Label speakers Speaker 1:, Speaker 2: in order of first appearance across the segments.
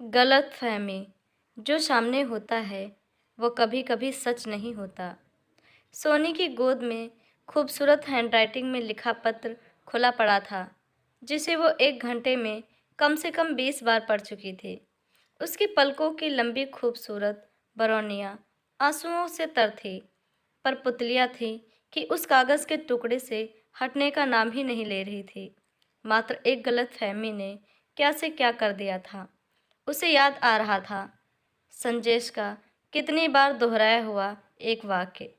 Speaker 1: गलतफ़हमी जो सामने होता है वो कभी-कभी सच नहीं होता। सोनी की गोद में खूबसूरत हैंडराइटिंग में लिखा पत्र खुला पड़ा था, जिसे वो 1 घंटे में कम से कम 20 बार पढ़ चुकी थी। उसकी पलकों की लंबी खूबसूरत बरौनियाँ आंसुओं से तर थीं, पर पुतलियाँ थीं कि उस कागज़ के टुकड़े से हटने का नाम ही नहीं ले रही थी। मात्र एक गलतफ़हमी ने क्या से क्या कर दिया था। उसे याद आ रहा था संजेश का कितनी बार दोहराया हुआ एक वाक्य,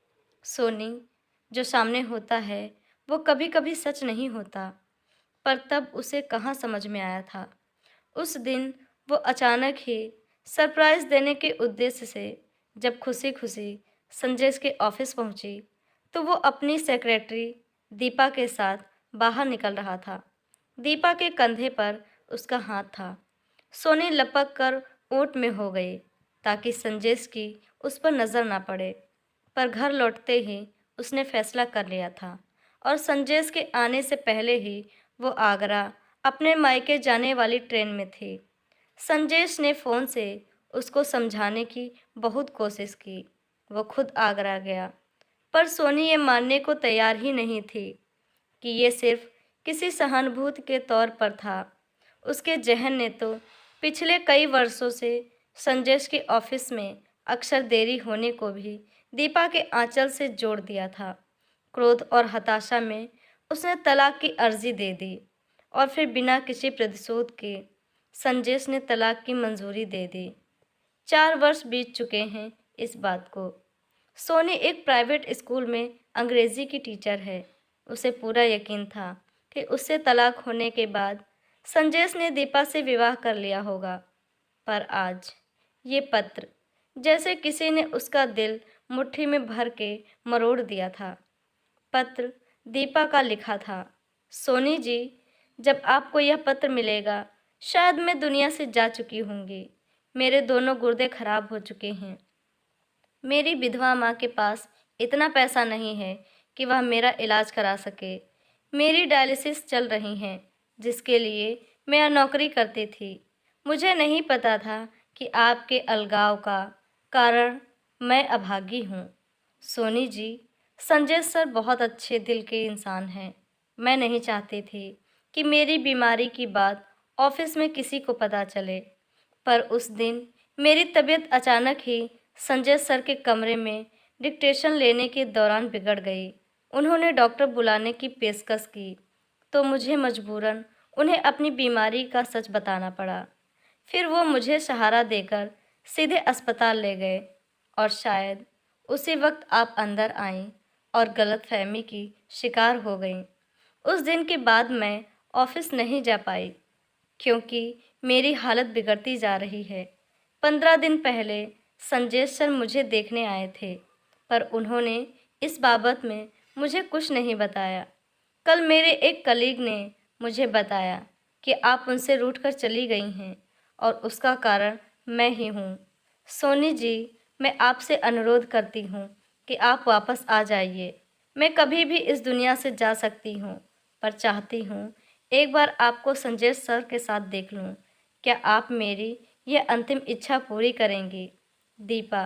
Speaker 1: सोनी, जो सामने होता है वो कभी-कभी सच नहीं होता। पर तब उसे कहाँ समझ में आया था। उस दिन वो अचानक ही सरप्राइज़ देने के उद्देश्य से जब खुशी-खुशी संजेश के ऑफ़िस पहुंची, तो वो अपनी सेक्रेटरी दीपा के साथ बाहर निकल रहा था। दीपा के कंधे पर उसका हाथ था। सोनी लपक कर ओट में हो गई ताकि संजेश की उस पर नज़र ना पड़े। पर घर लौटते ही उसने फैसला कर लिया था और संजेश के आने से पहले ही वो आगरा अपने मायके जाने वाली ट्रेन में थी। संजेश ने फ़ोन से उसको समझाने की बहुत कोशिश की। वो खुद आगरा गया, पर सोनी ये मानने को तैयार ही नहीं थी कि ये सिर्फ किसी सहानुभूति के तौर पर था। उसके ज़हन ने तो पिछले कई वर्षों से संजेश के ऑफ़िस में अक्सर देरी होने को भी दीपा के आंचल से जोड़ दिया था। क्रोध और हताशा में उसने तलाक की अर्ज़ी दे दी और फिर बिना किसी प्रतिशोध के संजेश ने तलाक की मंजूरी दे दी। 4 वर्ष बीत चुके हैं इस बात को। सोनी एक प्राइवेट स्कूल में अंग्रेजी की टीचर है। उसे पूरा यकीन था कि उससे तलाक होने के बाद संजेश ने दीपा से विवाह कर लिया होगा। पर आज ये पत्र, जैसे किसी ने उसका दिल मुट्ठी में भर के मरोड़ दिया था। पत्र दीपा का लिखा था, सोनी जी, जब आपको यह पत्र मिलेगा शायद मैं दुनिया से जा चुकी होंगी। मेरे दोनों गुर्दे खराब हो चुके हैं। मेरी विधवा माँ के पास इतना पैसा नहीं है कि वह मेरा इलाज करा सके। मेरी डायलिसिस चल रही है, जिसके लिए मैं नौकरी करती थी। मुझे नहीं पता था कि आपके अलगाव का कारण मैं अभागी हूँ। सोनी जी, संजय सर बहुत अच्छे दिल के इंसान हैं। मैं नहीं चाहती थी कि मेरी बीमारी की बात ऑफिस में किसी को पता चले, पर उस दिन मेरी तबीयत अचानक ही संजय सर के कमरे में डिक्टेशन लेने के दौरान बिगड़ गई। उन्होंने डॉक्टर बुलाने की पेशकश की, तो मुझे मजबूरन उन्हें अपनी बीमारी का सच बताना पड़ा। फिर वो मुझे सहारा देकर सीधे अस्पताल ले गए और शायद उसी वक्त आप अंदर आईं और गलतफहमी की शिकार हो गईं। उस दिन के बाद मैं ऑफिस नहीं जा पाई क्योंकि मेरी हालत बिगड़ती जा रही है। 15 दिन पहले संजय सर मुझे देखने आए थे, पर उन्होंने इस बाबत में मुझे कुछ नहीं बताया। कल मेरे एक कलीग ने मुझे बताया कि आप उनसे रूठकर चली गई हैं और उसका कारण मैं ही हूँ। सोनी जी, मैं आपसे अनुरोध करती हूँ कि आप वापस आ जाइए। मैं कभी भी इस दुनिया से जा सकती हूँ, पर चाहती हूँ एक बार आपको संजय सर के साथ देख लूँ। क्या आप मेरी यह अंतिम इच्छा पूरी करेंगी? दीपा।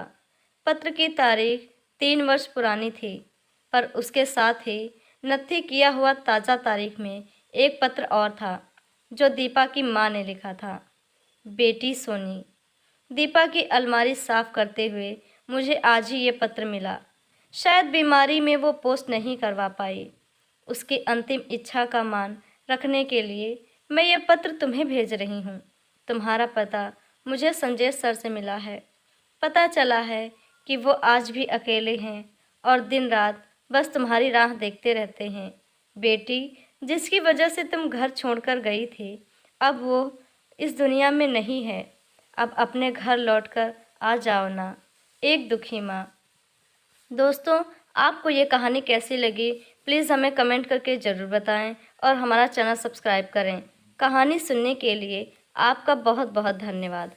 Speaker 1: पत्र की तारीख 3 वर्ष पुरानी थी, पर उसके साथ ही नत्थी किया हुआ ताज़ा तारीख में एक पत्र और था, जो दीपा की माँ ने लिखा था। बेटी सोनी। दीपा की अलमारी साफ करते हुए मुझे आज ही ये पत्र मिला। शायद बीमारी में वो पोस्ट नहीं करवा पाई। उसकी अंतिम इच्छा का मान रखने के लिए मैं ये पत्र तुम्हें भेज रही हूँ। तुम्हारा पता मुझे संजय सर से मिला है। पता चला है कि वो आज भी अकेले हैं और दिन रात बस तुम्हारी राह देखते रहते हैं। बेटी, जिसकी वजह से तुम घर छोड़कर गई थी, अब वो इस दुनिया में नहीं है। अब अपने घर लौटकर आ जाओ ना। एक दुखी माँ। दोस्तों, आपको ये कहानी कैसी लगी प्लीज़ हमें कमेंट करके ज़रूर बताएं और हमारा चैनल सब्सक्राइब करें। कहानी सुनने के लिए आपका बहुत बहुत धन्यवाद।